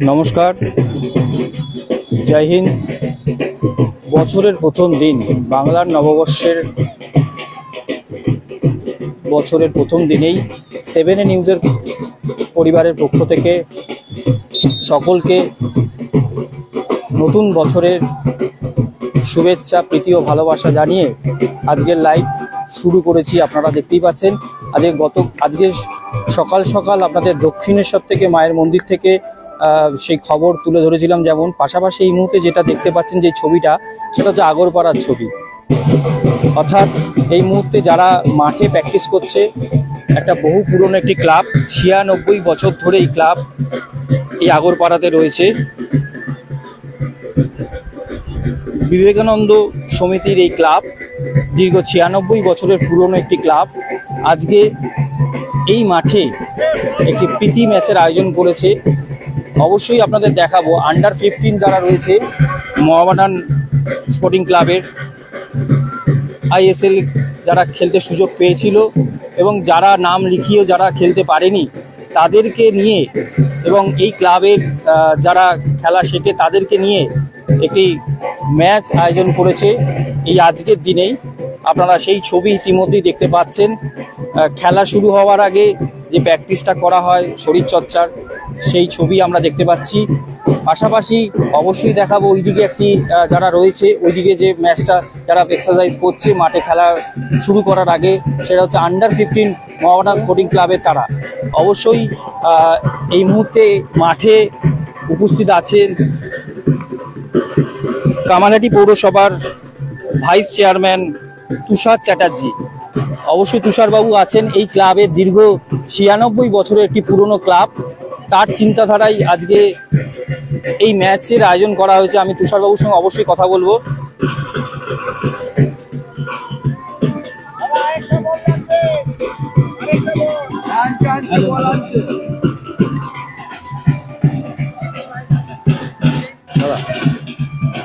নমস্কার, জয় হিন্দ। বছরের প্রথম দিন, বাংলার নববর্ষের বছরের প্রথম দিনেই 7A নিউজের পরিবারের পক্ষ থেকে সকলকে নতুন বছরের শুভেচ্ছা, প্রীতি ও ভালোবাসা জানিয়ে আজকের লাইভ শুরু করেছি। আপনারা দেখতেই পাচ্ছেন আজকে সকাল সকাল আপনাদের দক্ষিণেশ্বর থেকে, মায়ের মন্দির থেকে সেই খবর তুলে ধরেছিলাম। যেমন পাশাপাশি এই মুহূর্তে যেটা দেখতে পাচ্ছেন যে ছবিটা, সেটা হচ্ছে আগরপাড়ার ছবি। অর্থাৎ এই মুহূর্তে যারা মাঠে প্র্যাকটিস করছে, একটা বহু পুরনো একটি ক্লাব, 96 বছর ধরে এই ক্লাব এই আগরপাড়াতে রয়েছে। বিবেকানন্দ সমিতির এই ক্লাব দীর্ঘ 96 বছরের পুরনো একটি ক্লাব আজকে এই মাঠে একটি প্রীতি ম্যাচের আয়োজন করেছে। অবশ্যই আপনাদের দেখাবো আন্ডার 15 যারা রয়েছে মোহামেডান স্পোর্টিং ক্লাবের, ISL যারা খেলতে সুযোগ পেয়েছিল এবং যারা নাম লিখিয়েও যারা খেলতে পারেনি তাদেরকে নিয়ে, এবং এই ক্লাবের যারা খেলা শেখে তাদেরকে নিয়ে একটি ম্যাচ আয়োজন করেছে এই আজকের দিনেই। আপনারা সেই ছবি ইতিমধ্যেই দেখতে পাচ্ছেন। খেলা শুরু হওয়ার আগে যে প্র্যাকটিসটা করা হয় শরীরচর্চার, সেই ছবি আমরা দেখতে পাচ্ছি। পাশাপাশি অবশ্যই দেখাবো ওইদিকে একটি যারা রয়েছে, ওইদিকে যে ম্যাচটা যারা এক্সারসাইজ করছে মাঠে খেলা শুরু করার আগে, সেটা হচ্ছে আন্ডার 15 মোহামেডান স্পোর্টিং ক্লাবের। তারা অবশ্যই এই মুহূর্তে মাঠে উপস্থিত আছেন কামারহাটি পৌরসভার ভাইস চেয়ারম্যান তুষার চ্যাটার্জি। অবশ্যই তুষারবাবু আছেন। এই ক্লাবের দীর্ঘ 96 বছরের একটি পুরনো ক্লাব, তার চিন্তাধারায় আজকে এই ম্যাচের আয়োজন করা হয়েছে। আমি তুষারবাবুর সঙ্গে অবশ্যই কথা বলবো।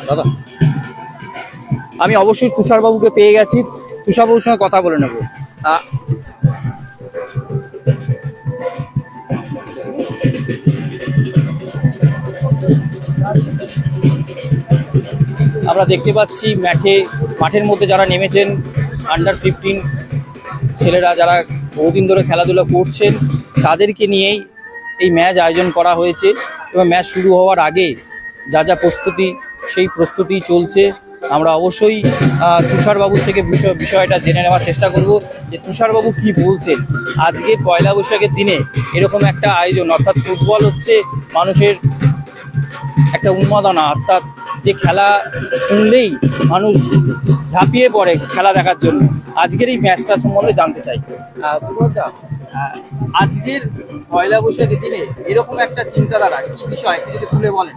দাদা, আমি অবশ্যই তুষারবাবুকে পেয়ে গেছি, তুষারবাবুর সঙ্গে কথা বলে নেব। আমরা দেখতে পাচ্ছি মাঠের মধ্যে যারা নেমেছেন আন্ডার 15 ছেলেরা, যারা বহুদিন ধরে খেলাধুলা করছেন, তাদেরকে নিয়েই এই ম্যাচ আয়োজন করা হয়েছে। এবং ম্যাচ শুরু হওয়ার আগে যা যা প্রস্তুতি, সেই প্রস্তুতি চলছে। আমরা অবশ্যই তুষারবাবুর থেকে বিষয়টা জেনে নেওয়ার চেষ্টা করব যে তুষারবাবু কি বলছেন আজকে পয়লা বৈশাখের দিনে এরকম একটা আয়োজন। অর্থাৎ ফুটবল হচ্ছে মানুষের একটা উন্মাদনা, অর্থাৎ যে খেলা শুনলেই মানুষ ঝাঁপিয়ে পড়ে খেলা দেখার জন্য। আজকের এই ম্যাচটা সম্বন্ধে জানতে চাই। আজকের পয়লা বৈশাখের দিনে এরকম একটা চিন্তাধারা কি বিষয় যদি খুলে বলেন।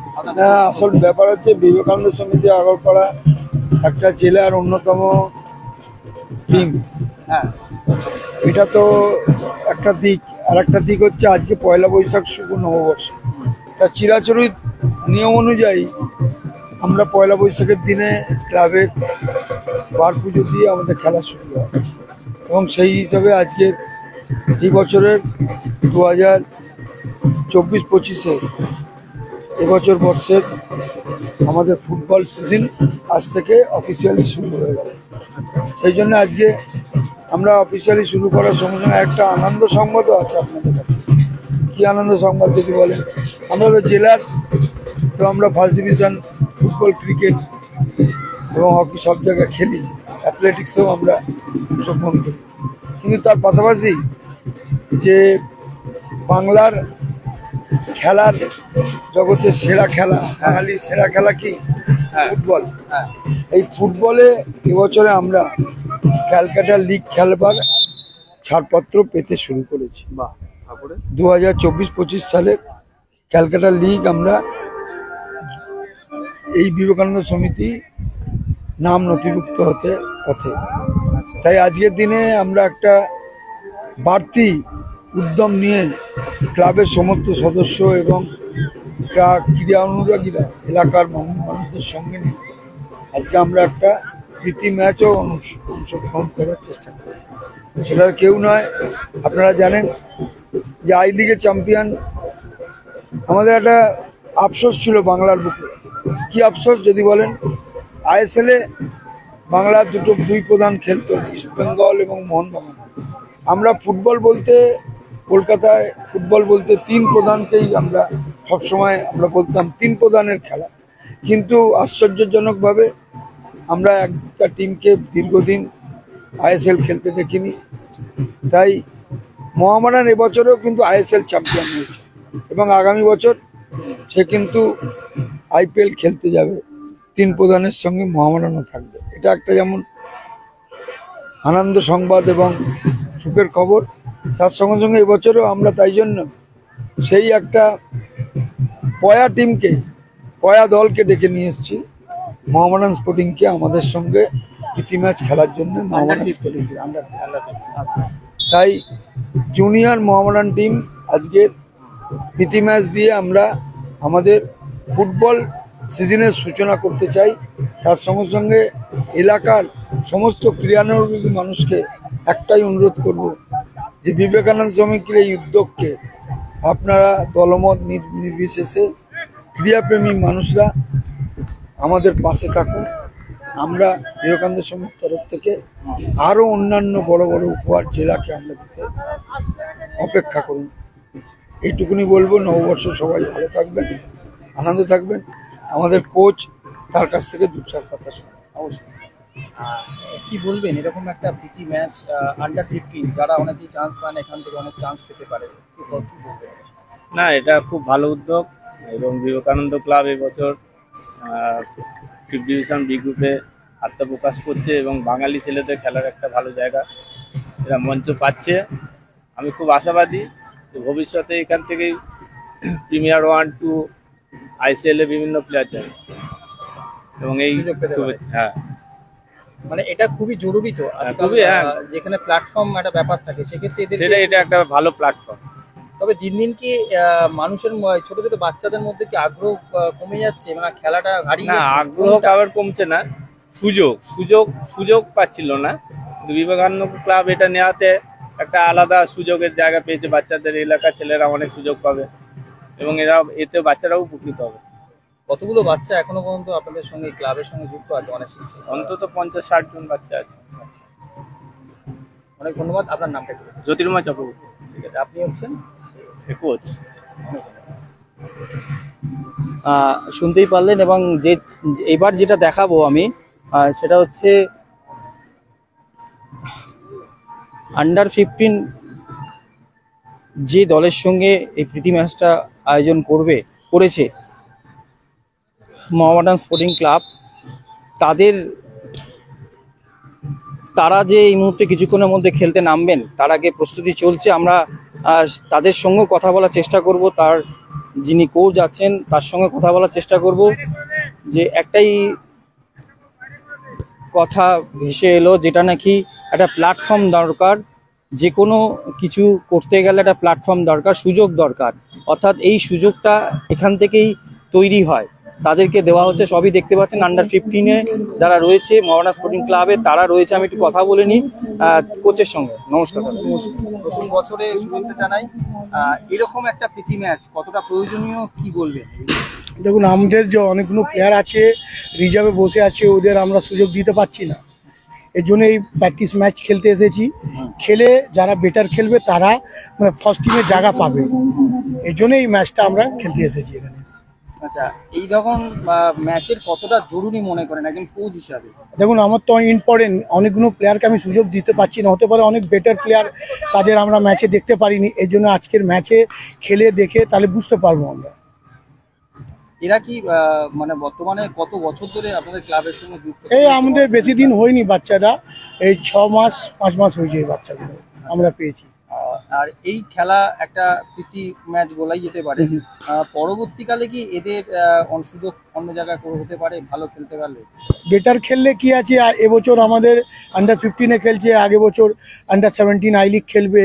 আসল ব্যাপার হচ্ছে বিবেকানন্দ সমিতি আগরপাড়া একটা জেলার অন্যতম টিম। হ্যাঁ, এটা তো একটা দিক। আর একটা দিক হচ্ছে আজকে পয়লা বৈশাখ, শুভ নববর্ষ। তা চিরাচরিত নিয়ম অনুযায়ী আমরা পয়লা বৈশাখের দিনে ক্লাবের বার পুজো দিয়ে আমাদের খেলা শুরু হয়, এবং সেই হিসাবে আজকের এই বছরের 2024-25 এবছর বর্ষের আমাদের ফুটবল সিজন আজ থেকে অফিসিয়ালি শুরু হয়ে গেল। সেই জন্য আজকে আমরা অফিসিয়ালি শুরু করার সঙ্গে সঙ্গে একটা আনন্দ সংবাদও আছে আপনাদের কাছে। কী আনন্দ সংবাদ যদি বলেন, আমরা তো জেলার, তো আমরা ফার্স্ট ডিভিশন ফুটবল, ক্রিকেট এবং হকি সব জায়গায় খেলি, অ্যাথলেটিক্সেও আমরা অংশগ্রহণ করি। কিন্তু তার পাশাপাশি যে বাংলার খেলার জগতের সেরা খেলা, বাঙালির সেরা খেলা কি? ফুটবল। এই ফুটবলে এবছরে আমরা ক্যালকাটা লিগ খেলবার ছাড়পত্র পেতে শুরু করেছি। 2024-25 সালের ক্যালকাটা লিগ আমরা এই বিবেকানন্দ সমিতি নাম নথিভুক্ত হতে পথে। তাই আজকের দিনে আমরা একটা বাড়তি উদ্যম নিয়ে ক্লাবের সমস্ত সদস্য এবং ক্রীড়া অনুরাগীরা, এলাকার মানুষদের সঙ্গে নিয়ে আজকে আমরা একটা প্রীতি ম্যাচও অংশগ্রহণ করার চেষ্টা করি। সেটা কেউ নয়, আপনারা জানেন যে আই লিগের চ্যাম্পিয়ন আমাদের একটা আফসোস ছিল বাংলার বুকে। কি আফসোস যদি বলেন, আইএসএলে বাংলার দুই প্রধান খেলতো, ইস্ট বেঙ্গল এবং মোহনবাগান। আমরা ফুটবল বলতে, কলকাতায় ফুটবল বলতে তিন প্রধানকেই আমরা সবসময় আমরা বলতাম তিন প্রধানের খেলা। কিন্তু আশ্চর্যজনকভাবে আমরা একটা টিমকে দীর্ঘদিন আইএসএল খেলতে দেখিনি। তাই মোহামেডান এবছরও কিন্তু আইএসএল চ্যাম্পিয়ন হয়েছে এবং আগামী বছর সে কিন্তু আইপিএল খেলতে যাবে। তিন প্রধানের সঙ্গে মোহামেডানও থাকবে। এটা একটা যেমন আনন্দ সংবাদ এবং সুখের খবর, তার সঙ্গে সঙ্গে এবছরও আমরা তাই জন্য সেই একটা পয়া টিমকে, পয়া দলকে ডেকে নিয়ে এসেছি, মোহামেডান স্পোর্টিংকে আমাদের সঙ্গে প্রীতি ম্যাচ খেলার জন্য। মোহামেডান স্পোর্টিংকে তাই জুনিয়র মোহামেডান টিম আজকের প্রীতি ম্যাচ দিয়ে আমরা আমাদের ফুটবল সিজনের সূচনা করতে চাই। তার সঙ্গে সঙ্গে এলাকার সমস্ত ক্রীড়ানুরাগী মানুষকে একটাই অনুরোধ করব যে বিবেকানন্দ সমিতির এই উদ্যোগকে আপনারা দলমত নির্বিশেষে ক্রীড়াপ্রেমী মানুষরা আমাদের পাশে থাকুন। আমরা বিবেকানন্দ সমিতির তরফ থেকে আরও অন্যান্য বড় বড় উপহার জেলাকে আমরা দিতে অপেক্ষা করুন। এইটুকুনি বলবো। নববর্ষ সবাই ভালো থাকবেন, আনন্দ থাকবেন। আমাদের কোচ, তার কাছ থেকে দু চার কথা শুনুন। অবশ্যই। কি বলবেন, এরকম একটা প্রীতি ম্যাচ আন্ডার 15 যারা অনেকেই চান্স পান, এখান থেকে অনেক চান্স পেতে পারে, কি বলবেন? না, এটা খুব ভালো উদ্যোগ এবং বিবেকানন্দ ক্লাব এবছর 5th ডিভিশন বি গ্রুপে আত্মপ্রকাশ করছে এবং বাঙালি ছেলেদের খেলার একটা ভালো জায়গা এরা মঞ্চ পাচ্ছে। আমি খুব আশাবাদী যে ভবিষ্যতে এখান থেকেই প্রিমিয়ার 1, 2 আইসিএলে বিভিন্ন প্লেয়ার যাবে এবং এই হ্যাঁ, মানে এটা খুবই জরুরি তো আজকাল, যেখানে প্ল্যাটফর্ম একটা ব্যাপার থাকে, সেক্ষেত্রে এটা একটা ভালো প্ল্যাটফর্ম। তবে দিন দিন কি মানুষের ছোট ছোট বাচ্চাদের মধ্যে কি আগ্রহ কমে যাচ্ছে, মানে খেলাটা হারিয়ে যাচ্ছে? আগ্রহ আবার কমছে না, সুযোগ পাচ্ছিল না। বিবেকানন্দ ক্লাব এটা নেওয়াতে একটা আলাদা সুযোগের জায়গা পেয়েছে। বাচ্চাদের এলাকার ছেলেরা অনেক সুযোগ পাবে এবং এতে বাচ্চারাও উপকৃত হবে। কতগুলো বাচ্চা এখনো পর্যন্ত আপনাদের সঙ্গে ক্লাবের সঙ্গে যুক্ত আছে? অনেক শিখছে, অন্তত 50-60 জন বাচ্চা আছে। অনেক ধন্যবাদ। আপনার নামটা কি? জ্যোতির্ময় চক্রবর্তী। ঠিক আছে, আপনি হচ্ছেন কোচ। শুনতেই পারলেন। এবং যে এবার যেটা দেখাবো আমি, সেটা হচ্ছে আন্ডার 15 যে দলের সঙ্গে এই প্রীতি ম্যাচটা আয়োজন করেছে মোহামেডান স্পোর্টিং ক্লাব, তারা যে এই মুহূর্তে কিছুক্ষণের মধ্যে খেলতে নামবেন, তার আগে প্রস্তুতি চলছে। আমরা তাদের সঙ্গে কথা বলার চেষ্টা করব, তার যিনি কোচ আছেন তার সঙ্গে কথা বলার চেষ্টা করব। যে একটাই কথা ভেসে এলো, যেটা নাকি একটা প্ল্যাটফর্ম দরকার, যে কোনো কিছু করতে গেলে একটা প্ল্যাটফর্ম দরকার, সুযোগ দরকার। অর্থাৎ এই সুযোগটা এখান থেকেই তৈরি হয়, তাদেরকে দেওয়া হচ্ছে। সবই দেখতে পাচ্ছেন আন্ডার 15-এ যারা রয়েছে মোহামেডান স্পোর্টিং ক্লাবে, তারা রয়েছে। আমি একটু কথা বলে নিই কোচের সঙ্গে। নমস্কার। নতুন বছরে শুভেচ্ছা জানাই। এরকম একটা প্রীতি ম্যাচ কতটা প্রয়োজনীয়, কি বলবেন? দেখুন, আমাদের যে অনেকগুলো প্লেয়ার আছে রিজার্ভে বসে আছে, ওদের আমরা সুযোগ দিতে পারছি না। এর জন্য এই প্র্যাকটিস ম্যাচ খেলতে এসেছি। খেলে যারা বেটার খেলবে তারা মানে ফার্স্ট টিমে জায়গা পাবে, এই জন্য এই ম্যাচটা আমরা খেলতে এসেছি এখানে। আচ্ছা, এই যখন ম্যাচের কতটা জরুরি মনে করেন একজন কোচ হিসাবে? দেখুন, আমার তো ইম্পর্টেন্ট, অনেকগুলো প্লেয়ারকে আমি সুযোগ দিতে পারছি না। হতে পারে অনেক বেটার প্লেয়ার, তাদের আমরা ম্যাচে দেখতে পারিনি। এর জন্য আজকের ম্যাচে খেলে দেখে তাহলে বুঝতে পারবো আমরা। এরা কি মানে বর্তমানে কত বছর ধরে আপনাদের ক্লাবের সঙ্গে যুক্ত? এই আমাদের বেশি দিন হয়নি, বাচ্চারা এই 6 মাস 5 মাস হয়েছে এই বাচ্চাগুলো আমরা পেয়েছি। আর এই খেলা একটা প্রীতি ম্যাচ বলাই যেতে পারে। পরবর্তীকালে কি এদের সুযোগ অন্য জায়গায় হতে পারে ভালো খেলতে পারলে? বেটার খেললে কি আছে, এবছর আমাদের আন্ডার 15-এ খেলছে, আগে বছর আন্ডার 17 আই লিগ খেলবে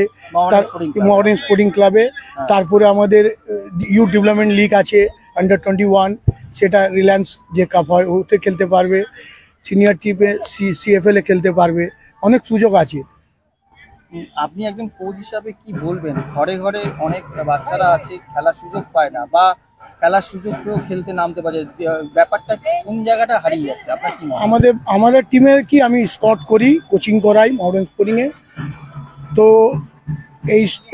মোহামেডান স্পোর্টিং ক্লাবে। তারপরে আমাদের ইউথ ডেভেলপমেন্ট লিগ আছে আন্ডার 21, সেটা রিলায়েন্স যে কাপ হয় ওতে খেলতে পারবে। সিনিয়র টিমে CFL-এ খেলতে পারবে, অনেক সুযোগ আছে। আপনি একজন কোচ হিসাবে কি বলবেন? ঘরে ঘরে অনেক বাচ্চারা আছে খেলার সুযোগ পায় না, বা খেলার সুযোগ পেয়েও খেলতে নামতে পারে, ব্যাপারটা কোন জায়গাটা হারিয়ে যাচ্ছে আপনার কি মনে হয়? আমাদের টিমের কি আমি স্কট করি, কোচিং করাই মডার্ন স্পোর্টিংয়ে। তো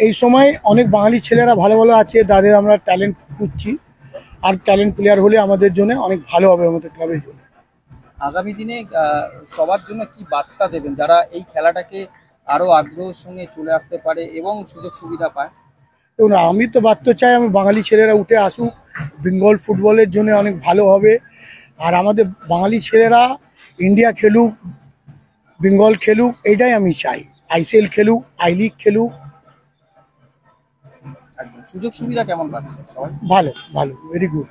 এই সময় অনেক বাঙালি ছেলেরা ভালো ভালো আছে, তাদের আমরা ট্যালেন্ট খুঁজছি। আর ট্যালেন্ট প্লেয়ার হলে আমাদের জন্য অনেক ভালো হবে, আমাদের ক্লাবের জন্য। আগামী দিনে সবার জন্য কি বার্তা দেবেন যারা এই খেলাটাকে আরো আগ্রহের সঙ্গে চলে আসতে পারে এবং সুযোগ সুবিধা পায়? তো না, আমি তো বার্তা চাই আমি বাঙালি ছেলেরা উঠে আসুক, বেঙ্গল ফুটবলের জন্য অনেক ভালো হবে। আর আমাদের বাঙালি ছেলেরা ইন্ডিয়া খেলুক, বেঙ্গল খেলুক, এইটাই আমি চাই। ICL খেলুক, I লিগ খেলুক। একদম। সুযোগ সুবিধা কেমন পাচ্ছে সবাই? ভালো ভালো, ভেরি গুড।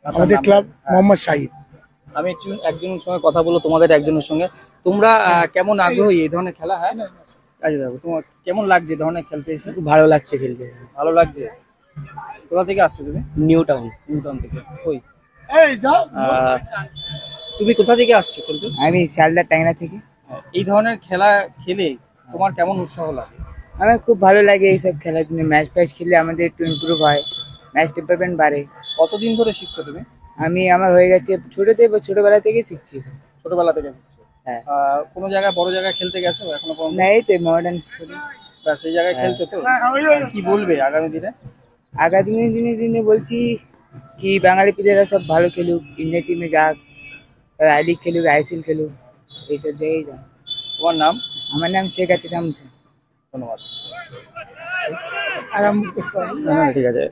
আমাদের ক্লাব মোহাম্মদ শাহিদ। আমি একজনের সঙ্গে কথা বলবো, তোমাদের একজনের সঙ্গে। তোমরা কেমন আগ্রহী এই ধরনের খেলা? হ্যাঁ, কাজে যাবো। তোমার কেমন লাগছে এই ধরনের খেলতে এসে? খুব ভালো লাগছে খেলতে। ভালো লাগছে। কোথা থেকে আসছো তুমি? New town. নিউ টাউন থেকে। ওই এই যাও। তুমি কোথা থেকে আসছো খেলতে? আমি শিয়ালদা ট্যাংরা থেকে। এই ধরনের খেলা খেলে তোমার কেমন উৎসাহ লাগে? আমার খুব ভালো লাগে এইসব খেলার জন্য। ম্যাচ ফ্যাচ খেললে আমাদের একটু ইমপ্রুভ হয়, ম্যাচ টেম্পারমেন্ট বাড়ে। কতদিন ধরে শিখছো তুমি? আমার হয়ে গেছে ছোটবেলা থেকে শিখছি। ছোটবেলা থেকে শিখছো? হ্যাঁ। কোনো জায়গায় বড় জায়গায় খেলতে গেছো এখনো পর্যন্ত? না, এই তো মডার্ন স্পোর্টিং। সেই জায়গায় খেলছো তো? কি বলবে আগামী দিনে? আগামী দিনে বলছি কি বাঙালি প্লেয়াররা সব ভালো খেলুক, ইন্ডিয়া টিমে যাক, I লিগ খেলুক, ICL খেলুক, এইসব জায়গায় যাক। তোমার নাম? আমার নাম শেখ আতিসাম হোসেন। ধন্যবাদ। ঠিক আছে।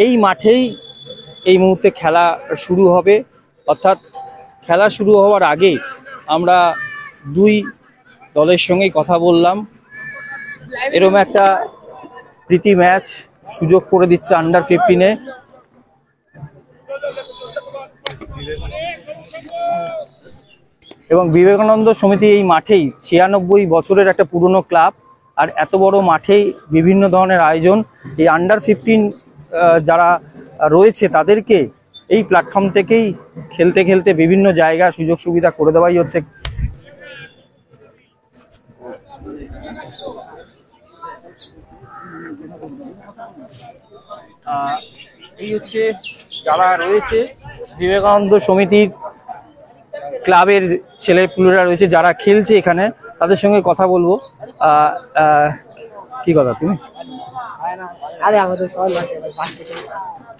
এই মাঠেই এই মুহূর্তে খেলা শুরু হবে, অর্থাৎ খেলা শুরু হওয়ার আগে আমরা দুই দলের সঙ্গেই কথা বললাম। এরকম একটা প্রীতি ম্যাচ সুযোগ করে দিচ্ছে আন্ডার 15-এ। এবং বিবেকানন্দ সমিতি এই মাঠেই 96 বছরের একটা পুরনো ক্লাব, আর এত বড় মাঠেই বিভিন্ন ধরনের আয়োজন। এই আন্ডার 15 যারা রয়েছে তাদেরকে এই প্ল্যাটফর্ম থেকেই খেলতে খেলতে বিভিন্ন জায়গা সুযোগ সুবিধা করে দেওয়াই হচ্ছে। এই হচ্ছে যারা রয়েছে বিবেকানন্দ সমিতির ক্লাবের ছেলেপুলেরা রয়েছে যারা খেলছে এখানে, তাদের সঙ্গে কথা বলবো। কি কথা তুমি?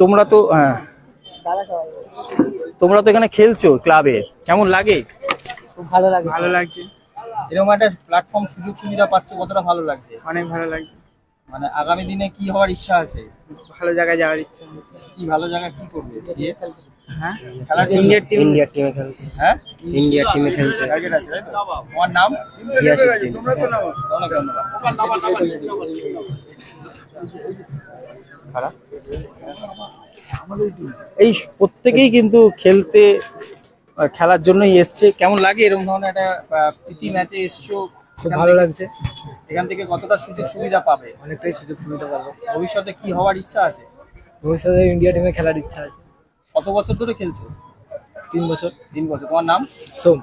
তোমরা তো তোমরা তো এখানে খেলছো ক্লাবে, কেমন লাগে? খুব ভালো লাগে। ভালো লাগছে। এরকম একটা প্ল্যাটফর্ম সুযোগ সুবিধা পাচ্ছ, কতটা ভালো লাগছে? অনেক ভালো লাগছে। মানে আগামী দিনে কি হওয়ার ইচ্ছা আছে? ভালো জায়গায় যাওয়ার ইচ্ছা। কি ভালো জায়গায় কি করবে? হ্যাঁ, ইন্ডিয়ার টিমে খেলতে। হ্যাঁ, ইন্ডিয়ার টিমে খেলতে। টার্গেট আছে, তাই তো? তোমার নাম? অনেক ধন্যবাদ। এই প্রত্যেকেই কিন্তু খেলার জন্যই এসছে। কেমন লাগে এরকম ধরনের একটা প্রীতি ম্যাচে এসছো? খুব ভালো লাগছে। এখান থেকে কতটা সুযোগ সুবিধা পাবে? অনেকটাই সুযোগ সুবিধা পাবো। ভবিষ্যতে কি হওয়ার ইচ্ছা আছে? ভবিষ্যতে ইন্ডিয়া টিমে খেলার ইচ্ছা আছে। কত বছর ধরে খেলছো? 3 বছর। 3 বছর। তোমার নাম? সোম।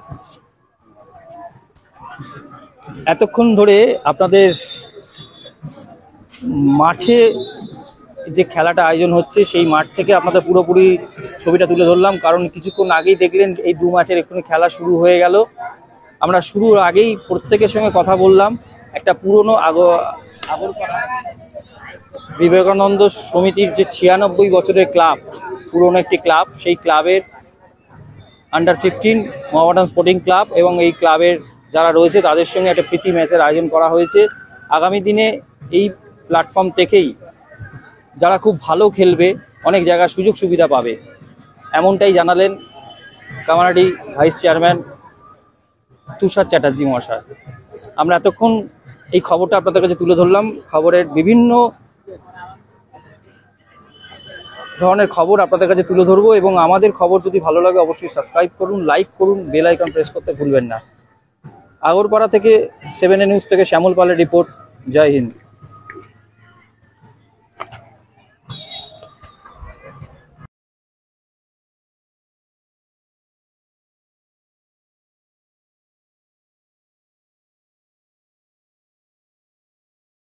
এতক্ষণ ধরে আপনাদের মাঠে যে খেলাটা আয়োজন হচ্ছে সেই মাঠ থেকে আপনাদের পুরোপুরি ছবিটা তুলে ধরলাম, কারণ কিছুক্ষণ আগেই দেখলেন এই 2 ম্যাচের এক্ষুনি খেলা শুরু হয়ে গেল। আমরা শুরুর আগেই প্রত্যেকের সঙ্গে কথা বললাম। একটা পুরনো বিবেকানন্দ সমিতির যে 96 বছরের ক্লাব, পুরনো একটি ক্লাব, সেই ক্লাবের আন্ডার 15 মহামেডান স্পোর্টিং ক্লাব এবং এই ক্লাবের যারা রয়েছে তাদের সঙ্গে একটা প্রীতি ম্যাচের আয়োজন করা হয়েছে। আগামী দিনে এই প্ল্যাটফর্ম থেকেই যারা খুব ভালো খেলবে অনেক জায়গায় সুযোগ সুবিধা পাবে, এমনটাই জানালেন কামারহাটি ভাইস চেয়ারম্যান তুষার চ্যাটার্জি মহাশয়। আমরা এতক্ষণ এই খবরটা আপনাদের কাছে তুলে ধরলাম। খবরের বিভিন্ন ধরনের খবর আপনাদের কাছে তুলে ধরবো, এবং আমাদের খবর যদি ভালো লাগে অবশ্যই সাবস্ক্রাইব করুন, লাইক করুন, বেল আইকন প্রেস করতে ভুলবেন না। আগরপাড়া থেকে 7A নিউজ থেকে শ্যামল পালের রিপোর্ট। জয় হিন্দ।